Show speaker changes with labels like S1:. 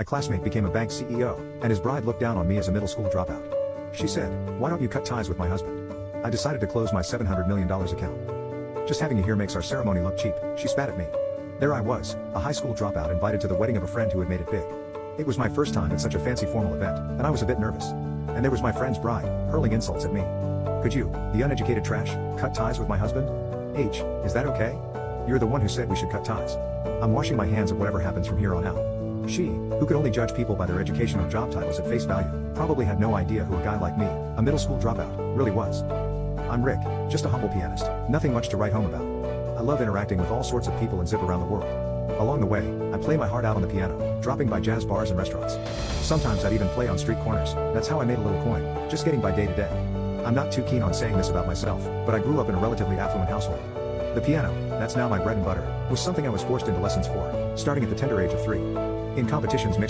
S1: A classmate became a bank CEO, and his bride looked down on me as a middle school dropout. She said, "Why don't you cut ties with my husband?" I decided to close my $700 million account. "Just having you here makes our ceremony look cheap," she spat at me. There I was, a high school dropout invited to the wedding of a friend who had made it big. It was my first time at such a fancy formal event, and I was a bit nervous. And there was my friend's bride, hurling insults at me. "Could you, the uneducated trash, cut ties with my husband? Is that okay? You're the one who said we should cut ties. I'm washing my hands of whatever happens from here on out." She, who could only judge people by their education or job titles at face value, probably had no idea who a guy like me, a middle school dropout, really was. I'm Rick, just a humble pianist, nothing much to write home about. I love interacting with all sorts of people and zip around the world. Along the way, I play my heart out on the piano, dropping by jazz bars and restaurants. Sometimes I'd even play on street corners. That's how I made a little coin, just getting by day to day. I'm not too keen on saying this about myself, but I grew up in a relatively affluent household. The piano, that's now my bread and butter, was something I was forced into lessons for, starting at the tender age of 3. In competitions mixed